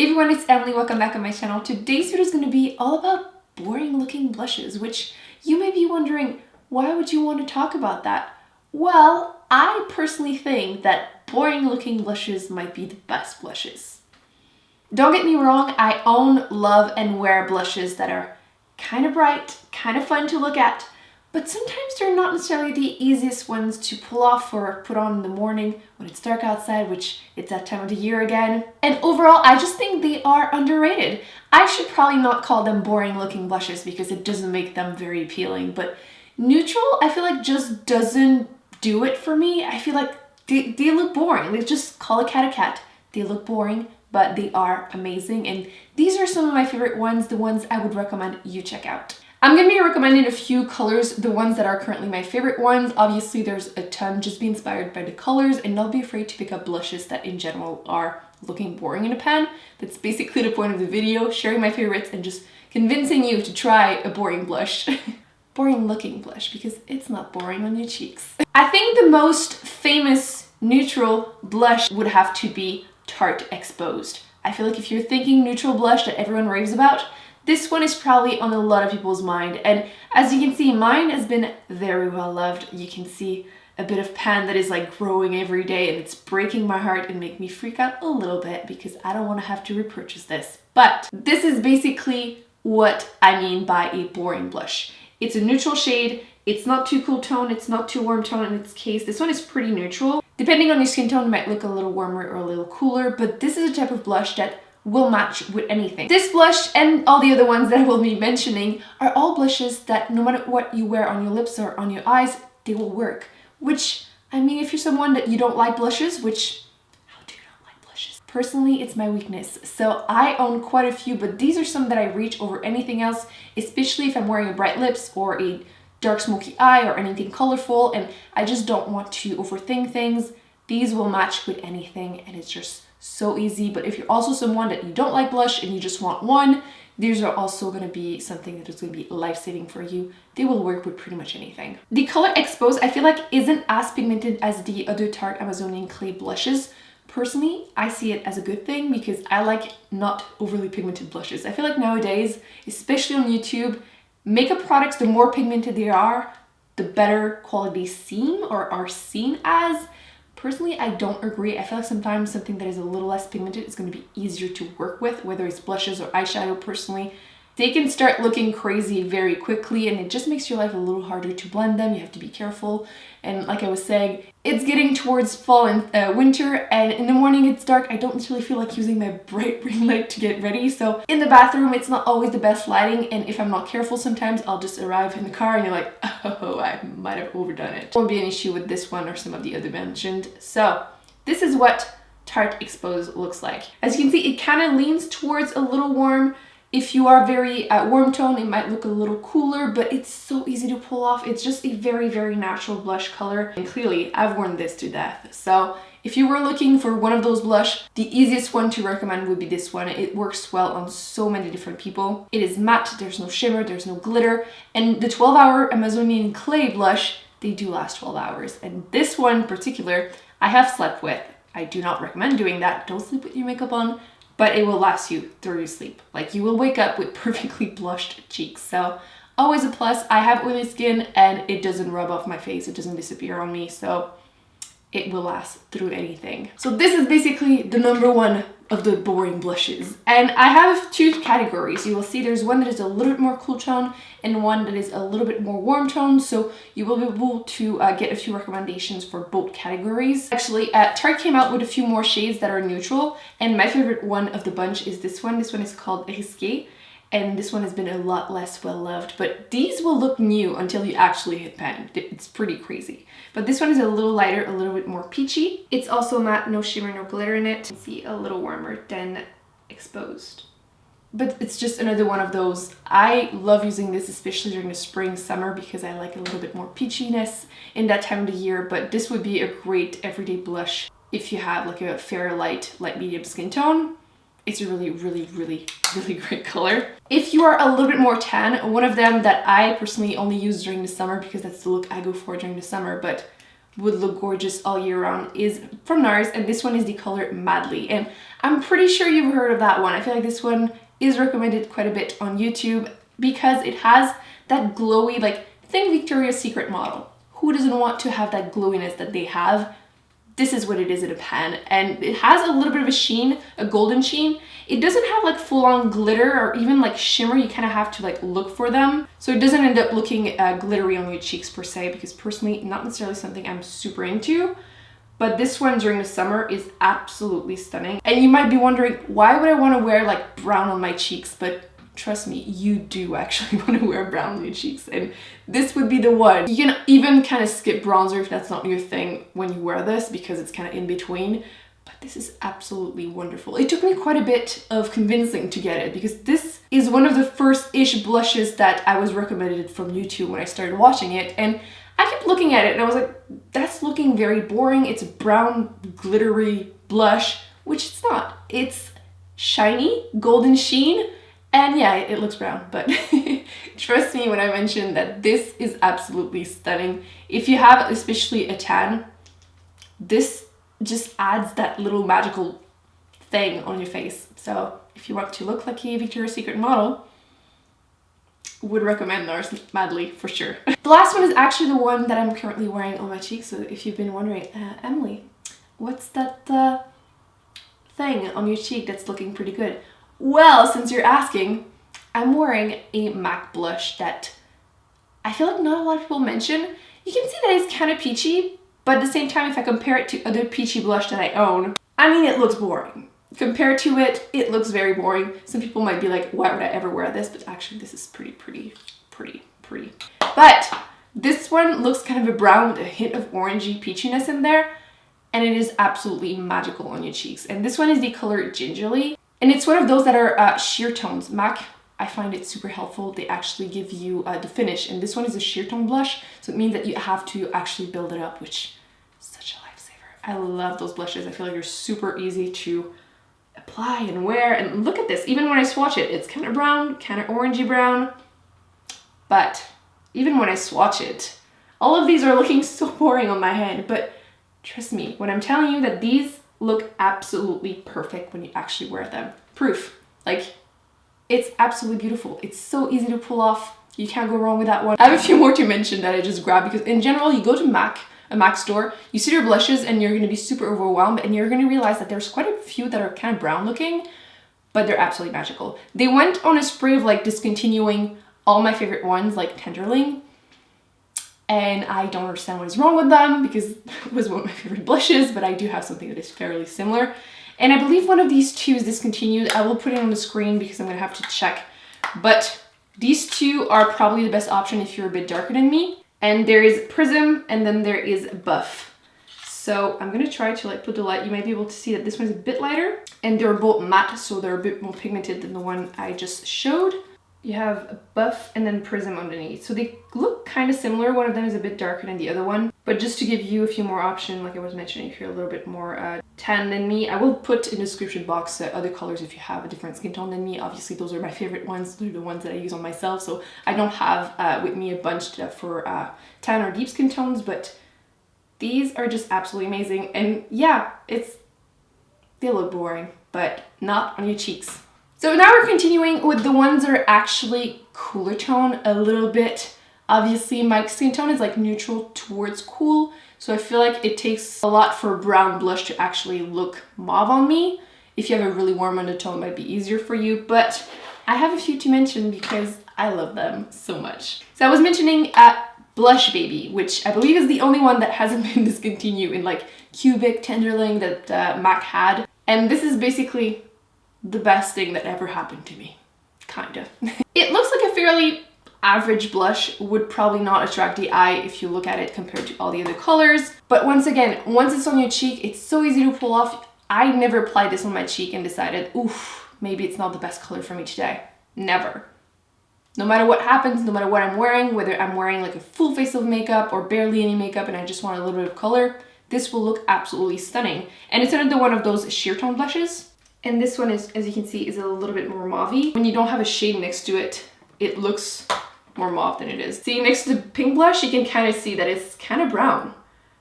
Hey everyone, it's Emily. Welcome back on my channel. Today's video is going to be all about boring looking blushes, which you may be wondering, why would you want to talk about that? Well, I personally think that boring looking blushes might be the best blushes. Don't get me wrong, I own, love, and wear blushes that are kind of bright, kind of fun to look at, but sometimes they're not necessarily the easiest ones to pull off or put on in the morning when it's dark outside, which it's that time of the year again. And overall, I just think they are underrated. I should probably not call them boring looking blushes because it doesn't make them very appealing, but neutral, I feel like just doesn't do it for me. I feel like they look boring. Let's just call a cat a cat. They look boring, but they are amazing. And these are some of my favorite ones, the ones I would recommend you check out. I'm going to be recommending a few colors, the ones that are currently my favorite ones. Obviously, there's a ton, just be inspired by the colors and not be afraid to pick up blushes that in general are looking boring in a pan. That's basically the point of the video, sharing my favorites and just convincing you to try a boring blush. Boring looking blush, because it's not boring on your cheeks. I think the most famous neutral blush would have to be Tarte Exposed. I feel like if you're thinking neutral blush that everyone raves about, this one is probably on a lot of people's mind, and as you can see, mine has been very well loved. You can see a bit of pan that is like growing every day, and it's breaking my heart and make me freak out a little bit because I don't want to have to repurchase this. But this is basically what I mean by a boring blush. It's a neutral shade, it's not too cool tone, it's not too warm tone in its case. This one is pretty neutral. Depending on your skin tone, it might look a little warmer or a little cooler, but this is a type of blush that will match with anything. This blush and all the other ones that I will be mentioning are all blushes that no matter what you wear on your lips or on your eyes, they will work. Which, I mean, if you're someone that you don't like blushes, which, how do you not like blushes? Personally, it's my weakness. So I own quite a few, but these are some that I reach over anything else, especially if I'm wearing a bright lips or a dark smoky eye or anything colorful, and I just don't want to overthink things. These will match with anything, and it's just so easy. But if you're also someone that you don't like blush and you just want one, these are also going to be something that is going to be life-saving for you. They will work with pretty much anything. The color Exposed, I feel like isn't as pigmented as the other Tarte Amazonian Clay blushes. Personally, I see it as a good thing because I like not overly pigmented blushes. I feel like nowadays, especially on YouTube, makeup products, the more pigmented they are, the better quality seem or are seen as. Personally, I don't agree. I feel like sometimes something that is a little less pigmented is going to be easier to work with, whether it's blushes or eyeshadow. Personally, they can start looking crazy very quickly, and it just makes your life a little harder to blend them. You have to be careful. And like I was saying, it's getting towards fall and winter, and in the morning it's dark. I don't necessarily feel like using my bright ring light to get ready. So in the bathroom, it's not always the best lighting, and if I'm not careful, sometimes I'll just arrive in the car and you're like, oh, I might have overdone it. Won't be an issue with this one or some of the other mentioned. So this is what Tarte Exposed looks like. As you can see, it kind of leans towards a little warm. If you are very warm tone, it might look a little cooler, but it's so easy to pull off. It's just a very, very natural blush color. And clearly, I've worn this to death. So if you were looking for one of those blush, the easiest one to recommend would be this one. It works well on so many different people. It is matte, there's no shimmer, there's no glitter. And the 12-hour Amazonian Clay blush, they do last 12 hours. And this one in particular, I have slept with. I do not recommend doing that. Don't sleep with your makeup on, but it will last you through your sleep. Like, you will wake up with perfectly blushed cheeks. So always a plus. I have oily skin and it doesn't rub off my face. It doesn't disappear on me. So it will last through anything. So this is basically the number one of the boring blushes. And I have two categories. You will see there's one that is a little bit more cool tone and one that is a little bit more warm tone. So you will be able to get a few recommendations for both categories. Actually, Tarte came out with a few more shades that are neutral. And my favorite one of the bunch is this one. This one is called Risqué. And this one has been a lot less well loved, but these will look new until you actually hit pan. It's pretty crazy. But this one is a little lighter, a little bit more peachy. It's also matte, no shimmer, no glitter in it. You can see a little warmer than Exposed. But it's just another one of those. I love using this, especially during the spring, summer, because I like a little bit more peachiness in that time of the year. But this would be a great everyday blush if you have like a fair light medium skin tone. It's a really, really, really, really great color. If you are a little bit more tan, one of them that I personally only use during the summer because that's the look I go for during the summer, but would look gorgeous all year round is from NARS, and this one is the color Madly. And I'm pretty sure you've heard of that one. I feel like this one is recommended quite a bit on YouTube because it has that glowy, like, think Victoria's Secret model. Who doesn't want to have that glowiness that they have? This is what it is in a pan, and it has a little bit of a sheen, a golden sheen. It doesn't have like full-on glitter or even like shimmer. You kind of have to like look for them. So it doesn't end up looking glittery on your cheeks per se, because personally, not necessarily something I'm super into. But this one during the summer is absolutely stunning. And you might be wondering, why would I want to wear like brown on my cheeks? But trust me, you do actually want to wear brown on your cheeks, and this would be the one. You can even kind of skip bronzer if that's not your thing when you wear this, because it's kind of in between. But this is absolutely wonderful. It took me quite a bit of convincing to get it, because this is one of the first-ish blushes that I was recommended from YouTube when I started watching it, and I kept looking at it and I was like, that's looking very boring. It's a brown glittery blush, which it's not. It's shiny, golden sheen. And yeah, it looks brown, but trust me when I mention that this is absolutely stunning. If you have especially a tan, this just adds that little magical thing on your face. So if you want to look like a Victoria's Secret model, would recommend NARS Madly for sure. The last one is actually the one that I'm currently wearing on my cheek. So if you've been wondering, Emily, what's that thing on your cheek that's looking pretty good? Well, since you're asking, I'm wearing a MAC blush that I feel like not a lot of people mention. You can see that it's kind of peachy, but at the same time, if I compare it to other peachy blush that I own, I mean, it looks boring. Compared to it, it looks very boring. Some people might be like, why would I ever wear this? But actually, this is pretty. But this one looks kind of a brown with a hint of orangey peachiness in there, and it is absolutely magical on your cheeks. And this one is the color Gingerly. And it's one of those that are sheer tones. MAC, I find it super helpful. They actually give you the finish. And this one is a sheer tone blush. So it means that you have to actually build it up, which is such a lifesaver. I love those blushes. I feel like they're super easy to apply and wear. And look at this. Even when I swatch it, it's kind of brown, kind of orangey brown. But even when I swatch it, all of these are looking so boring on my hand. But trust me, when I'm telling you that these look absolutely perfect when you actually wear them. Proof. Like, it's absolutely beautiful. It's so easy to pull off. You can't go wrong with that one. I have a few more to mention that I just grabbed, because in general, you go to a MAC store, you see their blushes and you're going to be super overwhelmed, and you're going to realize that there's quite a few that are kind of brown looking, but they're absolutely magical. They went on a spree of like discontinuing all my favorite ones, like Tenderling, and I don't understand what is wrong with them, because it was one of my favorite blushes, but I do have something that is fairly similar. And I believe one of these two is discontinued. I will put it on the screen because I'm gonna have to check. But these two are probably the best option if you're a bit darker than me. And there is Prism, and then there is Buff. So I'm gonna try to like put the light. You might be able to see that this one is a bit lighter, and they're both matte, so they're a bit more pigmented than the one I just showed. You have Buff and then Prism underneath. So they look kind of similar. One of them is a bit darker than the other one. But just to give you a few more options, like I was mentioning, if you're a little bit more tan than me, I will put in the description box other colors if you have a different skin tone than me. Obviously, those are my favorite ones. They're the ones that I use on myself. So I don't have with me a bunch for tan or deep skin tones, but these are just absolutely amazing. And yeah, they look boring, but not on your cheeks. So now we're continuing with the ones that are actually cooler tone a little bit. Obviously, my skin tone is like neutral towards cool, so I feel like it takes a lot for a brown blush to actually look mauve on me. If you have a really warm undertone, it might be easier for you, but I have a few to mention because I love them so much. So I was mentioning Blush Baby, which I believe is the only one that hasn't been discontinued in like Cubic, Tenderling that MAC had. And this is basically the best thing that ever happened to me, kind of. It looks like a fairly average blush, would probably not attract the eye if you look at it compared to all the other colors. But once again, once it's on your cheek, it's so easy to pull off. I never applied this on my cheek and decided, oof, maybe it's not the best color for me today. Never. No matter what happens, no matter what I'm wearing, whether I'm wearing like a full face of makeup or barely any makeup and I just want a little bit of color, this will look absolutely stunning. And it's another one of those sheer tone blushes. And this one is, as you can see, is a little bit more mauve-y. When you don't have a shade next to it, it looks more mauve than it is. See, next to the pink blush, you can kind of see that it's kind of brown.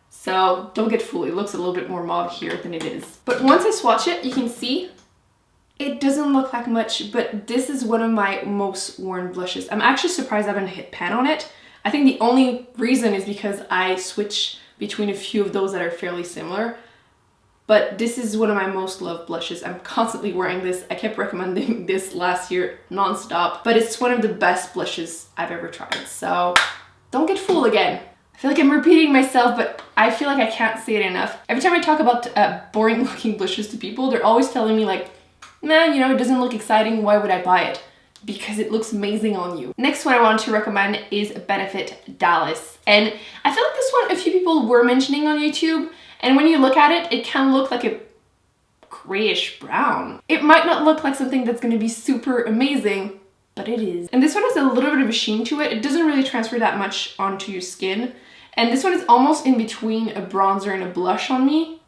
So don't get fooled, it looks a little bit more mauve here than it is. But once I swatch it, you can see it doesn't look like much, but this is one of my most worn blushes. I'm actually surprised I haven't hit pan on it. I think the only reason is because I switch between a few of those that are fairly similar. But this is one of my most loved blushes. I'm constantly wearing this. I kept recommending this last year non-stop, but it's one of the best blushes I've ever tried. So don't get fooled again. I feel like I'm repeating myself, but I feel like I can't say it enough. Every time I talk about boring looking blushes to people, they're always telling me like, nah, you know, it doesn't look exciting, why would I buy it? Because it looks amazing on you. Next one I want to recommend is Benefit Dallas. And I feel like this one a few people were mentioning on YouTube, and when you look at it, it can look like a grayish brown. It might not look like something that's gonna be super amazing, but it is. And this one has a little bit of a sheen to it. It doesn't really transfer that much onto your skin. And this one is almost in between a bronzer and a blush on me.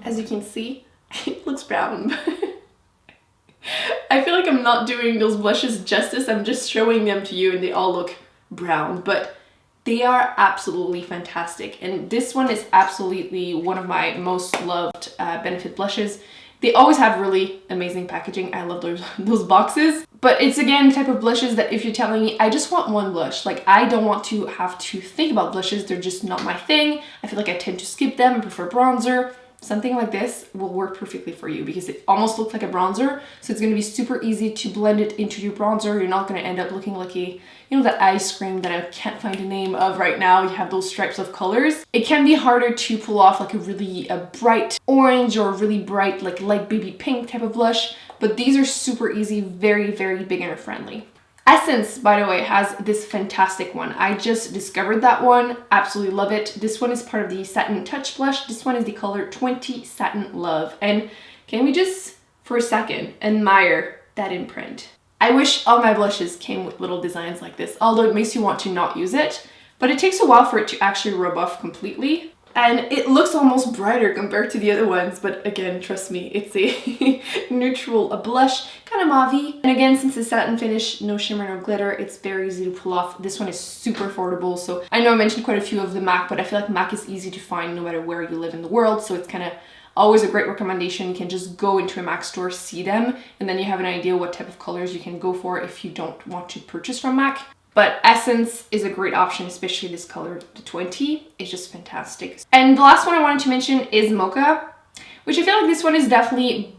As you can see, it looks brown. I feel like I'm not doing those blushes justice. I'm just showing them to you and they all look brown, but they are absolutely fantastic. And this one is absolutely one of my most loved Benefit blushes. They always have really amazing packaging. I love those boxes. But it's again the type of blushes that if you're telling me, I just want one blush, like I don't want to have to think about blushes, they're just not my thing. I feel like I tend to skip them, I prefer bronzer. Something like this will work perfectly for you because it almost looks like a bronzer. So it's going to be super easy to blend it into your bronzer. You're not going to end up looking like a, you know, that ice cream that I can't find a name of right now. You have those stripes of colors. It can be harder to pull off like a really bright orange or really bright like light baby pink type of blush. But these are super easy, very, very beginner friendly. Essence, by the way, has this fantastic one. I just discovered that one. Absolutely love it. This one is part of the Satin Touch blush. This one is the color 20 Satin Love. And can we just, for a second, admire that imprint? I wish all my blushes came with little designs like this, although it makes you want to not use it. But it takes a while for it to actually rub off completely. And it looks almost brighter compared to the other ones, but again, trust me, it's a neutral, a blush, kind of mauve-y. And again, since it's satin finish, no shimmer, no glitter, it's very easy to pull off. This one is super affordable. So I know I mentioned quite a few of the MAC, but I feel like MAC is easy to find no matter where you live in the world. So it's kind of always a great recommendation. You can just go into a MAC store, see them, and then you have an idea what type of colors you can go for if you don't want to purchase from MAC. But Essence is a great option, especially this color, the 20. It's just fantastic. And the last one I wanted to mention is Mocha, which I feel like this one is definitely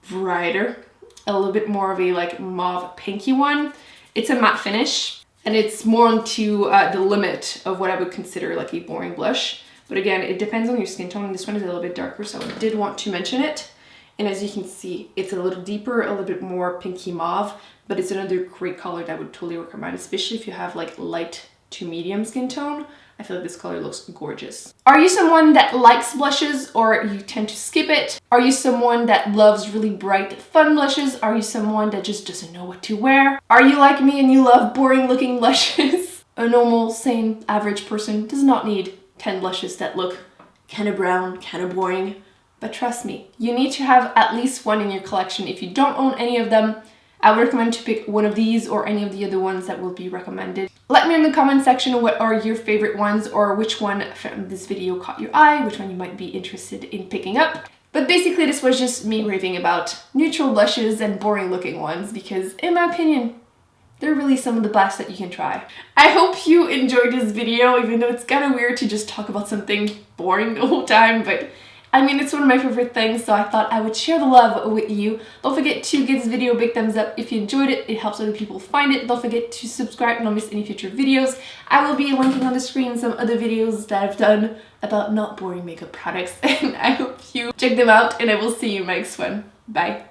brighter, a little bit more of a like mauve pinky one. It's a matte finish, and it's more onto the limit of what I would consider like a boring blush. But again, it depends on your skin tone. This one is a little bit darker, so I did want to mention it. And as you can see, it's a little deeper, a little bit more pinky mauve, but it's another great color that I would totally recommend, especially if you have like light to medium skin tone. I feel like this color looks gorgeous. Are you someone that likes blushes or you tend to skip it? Are you someone that loves really bright, fun blushes? Are you someone that just doesn't know what to wear? Are you like me and you love boring looking blushes? A normal, sane, average person does not need 10 blushes that look kind of brown, kind of boring. But trust me, you need to have at least one in your collection. If you don't own any of them, I would recommend to pick one of these or any of the other ones that will be recommended. Let me know in the comment section what are your favorite ones or which one from this video caught your eye, which one you might be interested in picking up. But basically this was just me raving about neutral blushes and boring looking ones because in my opinion, they're really some of the best that you can try. I hope you enjoyed this video, even though it's kind of weird to just talk about something boring the whole time, but I mean, it's one of my favorite things, so I thought I would share the love with you. Don't forget to give this video a big thumbs up if you enjoyed it. It helps other people find it. Don't forget to subscribe and not miss any future videos. I will be linking on the screen some other videos that I've done about not boring makeup products, and I hope you check them out, and I will see you in my next one. Bye.